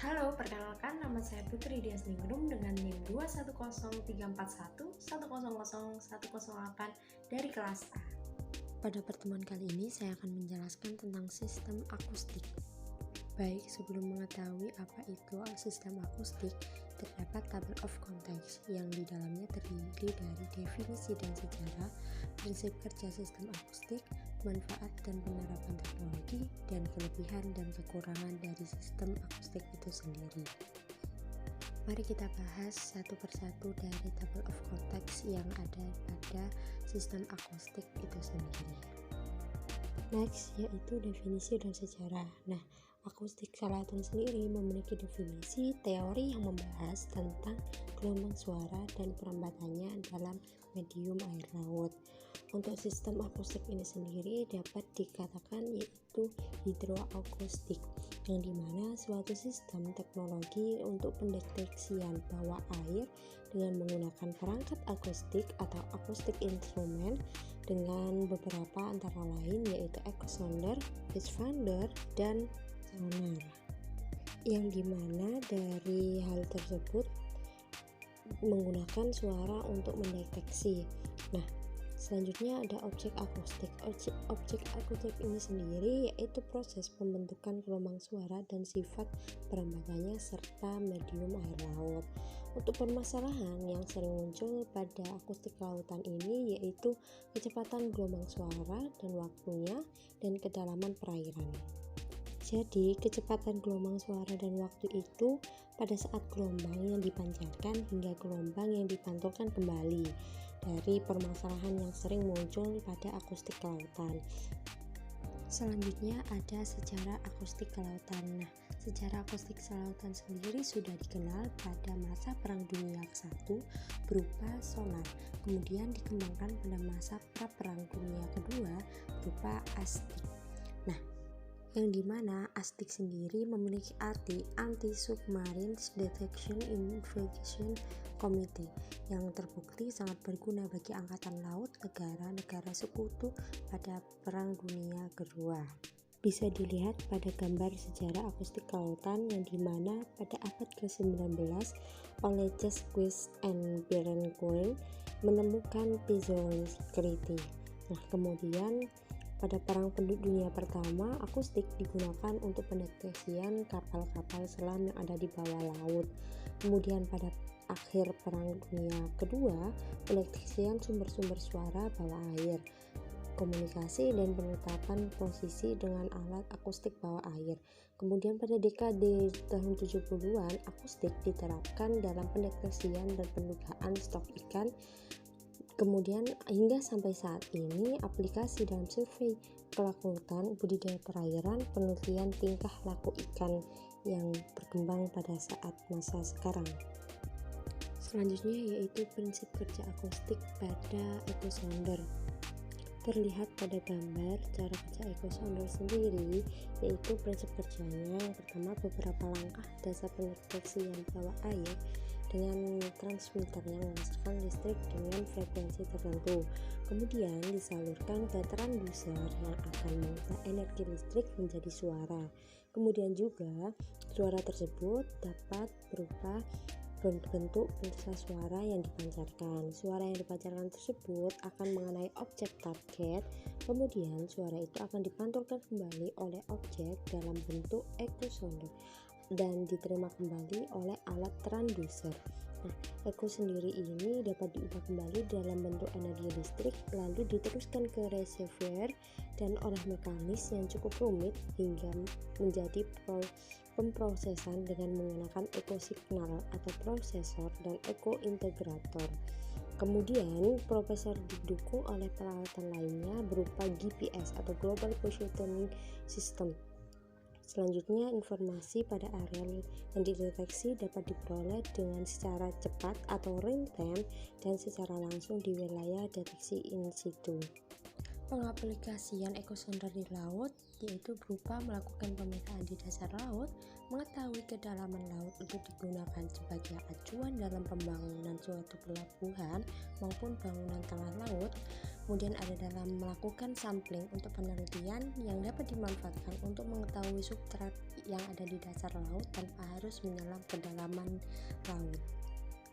Halo, perkenalkan nama saya Putri Diasningrum dengan NIM 210341000108 dari kelas A. Pada pertemuan kali ini saya akan menjelaskan tentang sistem akustik. Baik, sebelum mengetahui apa itu sistem akustik, terdapat table of contents yang di dalamnya terdiri dari definisi dan sejarah, prinsip kerja sistem akustik, manfaat dan penerapan teknologi, dan kelebihan dan kekurangan dari sistem akustik itu sendiri. Mari kita bahas satu persatu dari table of contents yang ada pada sistem akustik itu sendiri. Next, yaitu definisi dan sejarah. Nah, akustik salatan sendiri memiliki definisi teori yang membahas tentang gelombang suara dan perambatannya dalam medium air laut. Untuk sistem akustik ini sendiri dapat dikatakan yaitu hidroakustik, yang dimana suatu sistem teknologi untuk pendeteksian bawah air dengan menggunakan perangkat akustik atau akustik instrumen dengan beberapa antara lain yaitu echo sounder, pitch finder, dan sonar, yang dimana dari hal tersebut menggunakan suara untuk mendeteksi. Nah, selanjutnya ada objek akustik. Objek akustik ini sendiri yaitu proses pembentukan gelombang suara dan sifat perambatannya serta medium air laut. Untuk permasalahan yang sering muncul pada akustik lautan ini yaitu kecepatan gelombang suara dan waktunya dan kedalaman perairan. Jadi, kecepatan gelombang suara dan waktu itu pada saat gelombang yang dipancarkan hingga gelombang yang dipantulkan kembali dari permasalahan yang sering muncul pada akustik kelautan. Selanjutnya ada sejarah akustik kelautan. Nah, sejarah akustik kelautan sendiri sudah dikenal pada masa Perang Dunia ke-1 berupa sonar, kemudian dikembangkan pada masa Pra-Perang Dunia Kedua berupa astik. Nah, yang dimana astik sendiri memiliki arti Anti-Submarine Detection Investigation Committee yang terbukti sangat berguna bagi Angkatan Laut negara-negara sekutu pada Perang Dunia Kedua. Bisa dilihat pada gambar sejarah akustik kelautan yang dimana pada abad ke-19 oleh Jacques and Berencourt menemukan piezoelectricity. Nah, kemudian pada Perang Dunia Pertama, akustik digunakan untuk pendeteksian kapal-kapal selam yang ada di bawah laut. Kemudian pada akhir Perang Dunia Kedua, pendeteksian sumber-sumber suara bawah air, komunikasi dan penetapan posisi dengan alat akustik bawah air. Kemudian pada dekade tahun 70-an, akustik diterapkan dalam pendeteksian dan pendugaan stok ikan. Kemudian hingga sampai saat ini aplikasi dalam survei kelautan, budidaya perairan, penelitian tingkah laku ikan yang berkembang pada saat masa sekarang. Selanjutnya yaitu prinsip kerja akustik pada echo sounder. Terlihat pada gambar cara kerja echo sounder sendiri, yaitu prinsip kerjanya yang pertama beberapa langkah dasar pendeteksian bawah air dengan transmitter yang menghasilkan listrik dengan frekuensi tertentu, kemudian disalurkan ke transducer yang akan mengubah energi listrik menjadi suara. Kemudian juga suara tersebut dapat berupa bentuk pulsa suara yang dipancarkan. Suara yang dipancarkan tersebut akan mengenai objek target, kemudian suara itu akan dipantulkan kembali oleh objek dalam bentuk echo sounder dan diterima kembali oleh alat transducer. Nah, echo sendiri ini dapat diubah kembali dalam bentuk energi listrik lalu diteruskan ke receiver dan olah mekanis yang cukup rumit hingga menjadi pemrosesan dengan menggunakan echo signal atau prosesor dan echo integrator. Kemudian prosesor didukung oleh peralatan lainnya berupa GPS atau Global Positioning System. Selanjutnya, informasi pada area yang dideteksi dapat diperoleh dengan secara cepat atau real time dan secara langsung di wilayah deteksi in situ. pengaplikasian ekosonder di laut yaitu berupa melakukan pemetaan di dasar laut, mengetahui kedalaman laut untuk digunakan sebagai acuan dalam pembangunan suatu pelabuhan maupun bangunan tengah laut. Kemudian ada dalam melakukan sampling untuk penelitian yang dapat dimanfaatkan untuk mengetahui substrat yang ada di dasar laut tanpa harus menyelam kedalaman laut.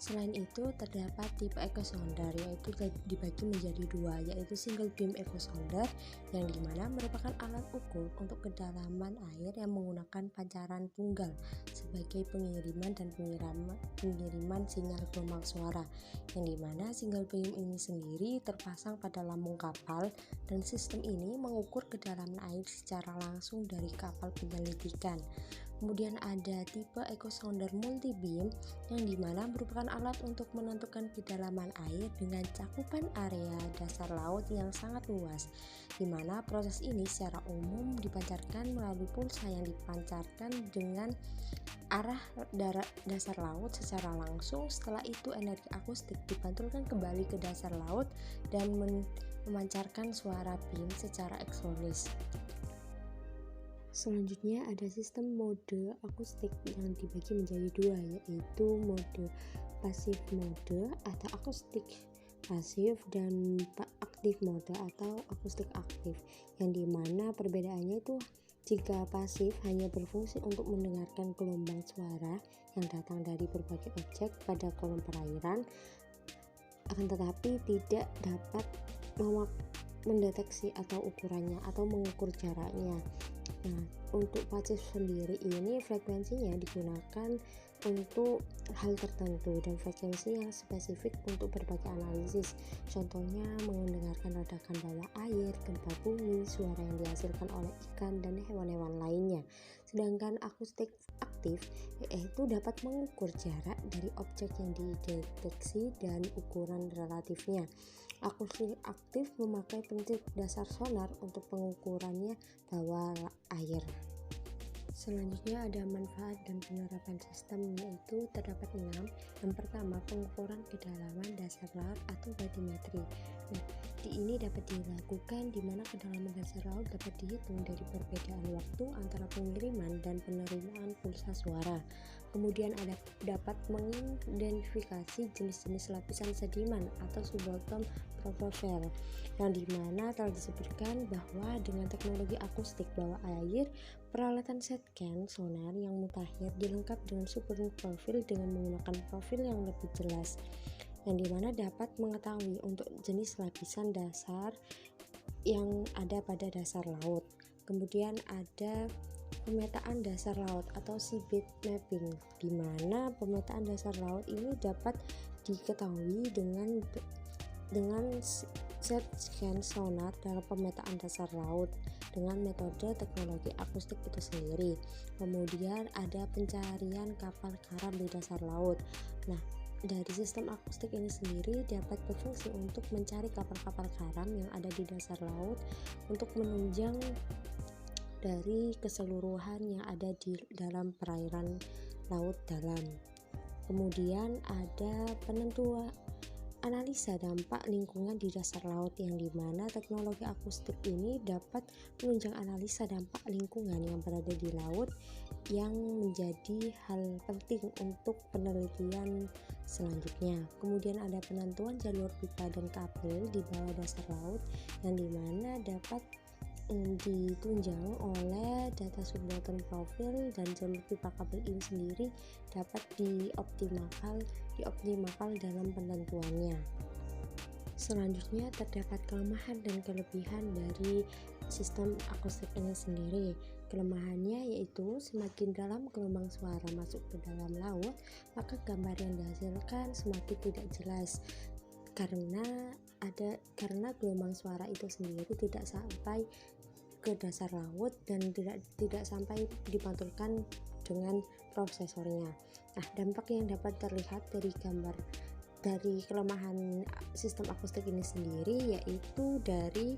Selain itu, terdapat tipe ekosonder yaitu dibagi menjadi dua, yaitu single beam ekosonder yang dimana merupakan alat ukur untuk kedalaman air yang menggunakan pancaran tunggal sebagai pengiriman dan pengiriman sinyal gelombang suara, yang dimana single beam ini sendiri terpasang pada lambung kapal dan sistem ini mengukur kedalaman air secara langsung dari kapal penyelidikan. Kemudian ada tipe ekosonder multi beam yang dimana merupakan alat untuk menentukan kedalaman air dengan cakupan area dasar laut yang sangat luas, dimana proses ini secara umum dipancarkan melalui pulsa yang dipancarkan dengan arah dasar laut secara langsung. Setelah itu energi akustik dipantulkan kembali ke dasar laut dan memancarkan suara beam secara eksonis. Selanjutnya ada sistem mode akustik yang dibagi menjadi dua, yaitu mode pasif mode atau akustik pasif dan aktif mode atau akustik aktif, yang dimana perbedaannya itu jika pasif hanya berfungsi untuk mendengarkan gelombang suara yang datang dari berbagai objek pada kolom perairan, akan tetapi tidak dapat mendeteksi atau ukurannya atau mengukur jaraknya. Nah, untuk pasif sendiri ini frekuensinya digunakan untuk hal tertentu dan frekuensi yang spesifik untuk berbagai analisis. Contohnya mendengarkan ledakan bawah air, gempa bumi, suara yang dihasilkan oleh ikan dan hewan-hewan lainnya. Sedangkan akustik aktif yaitu dapat mengukur jarak dari objek yang dideteksi dan ukuran relatifnya. Akustik aktif memakai prinsip dasar sonar untuk pengukurannya bawah air. Selanjutnya ada manfaat dan penerapan sistem, yaitu terdapat 6. Yang pertama, pengukuran kedalaman dasar laut atau batimetri. Nah, ini dapat dilakukan di mana kedalaman dasar laut dapat dihitung dari perbedaan waktu antara pengiriman dan penerimaan pulsa suara. Kemudian dapat mengidentifikasi jenis-jenis lapisan sediman atau subbottom profile, yang dimana telah disebutkan bahwa dengan teknologi akustik bawah air, peralatan SETCAN sonar yang mutakhir dilengkapi dengan super profil dengan menggunakan profil yang lebih jelas, yang dimana dapat mengetahui untuk jenis lapisan dasar yang ada pada dasar laut. Kemudian ada pemetaan dasar laut atau seabed mapping, di mana pemetaan dasar laut ini dapat diketahui dengan SETCAN sonar dalam pemetaan dasar laut dengan metode teknologi akustik itu sendiri. Kemudian ada pencarian kapal karam di dasar laut. Nah, dari sistem akustik ini sendiri dapat berfungsi untuk mencari kapal-kapal karam yang ada di dasar laut untuk menunjang dari keseluruhan yang ada di dalam perairan laut dalam. Kemudian ada penentuan analisa dampak lingkungan di dasar laut, yang dimana teknologi akustik ini dapat menunjang analisa dampak lingkungan yang berada di laut yang menjadi hal penting untuk penelitian selanjutnya. Kemudian ada penentuan jalur pipa dan kabel di bawah dasar laut, yang dimana dapat ditunjang oleh data subbottom profile, dan jalur pipa kabel ini sendiri dapat dioptimalkan dalam penentuannya. Selanjutnya terdapat kelemahan dan kelebihan dari sistem akustik ini sendiri. Kelemahannya yaitu semakin dalam gelombang suara masuk ke dalam laut, maka gambar yang dihasilkan semakin tidak jelas karena gelombang suara itu sendiri tidak sampai ke dasar laut dan tidak sampai dipantulkan dengan prosesornya. Nah, dampak yang dapat terlihat dari kelemahan sistem akustik ini sendiri yaitu dari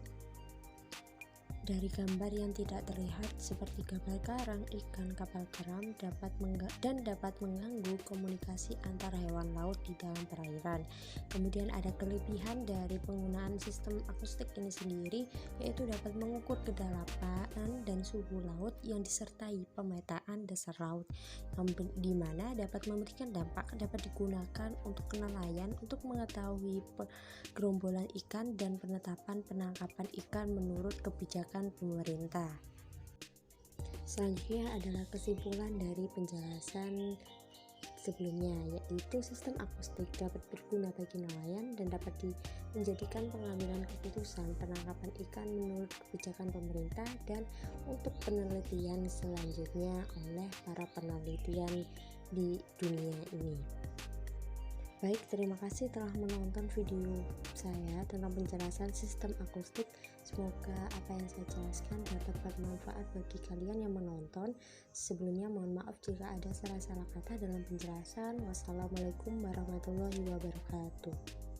Dari gambar yang tidak terlihat seperti gambar karang, ikan, kapal selam dapat mengganggu komunikasi antar hewan laut di dalam perairan. Kemudian ada kelebihan dari penggunaan sistem akustik ini sendiri, yaitu dapat mengukur kedalaman dan suhu laut yang disertai pemetaan dasar laut, yang dimana dapat memberikan dampak dapat digunakan untuk nelayan untuk mengetahui gerombolan ikan dan penetapan penangkapan ikan menurut kebijakan pemerintah. Selanjutnya adalah kesimpulan dari penjelasan sebelumnya, yaitu sistem akustik dapat berguna bagi nelayan dan dapat menjadikan pengambilan keputusan penangkapan ikan menurut kebijakan pemerintah dan untuk penelitian selanjutnya oleh para penelitian di dunia ini. Baik, terima kasih telah menonton video saya tentang penjelasan sistem akustik. Semoga apa yang saya jelaskan dapat bermanfaat bagi kalian yang menonton. Sebelumnya mohon maaf jika ada salah-salah kata dalam penjelasan. Wassalamualaikum warahmatullahi wabarakatuh.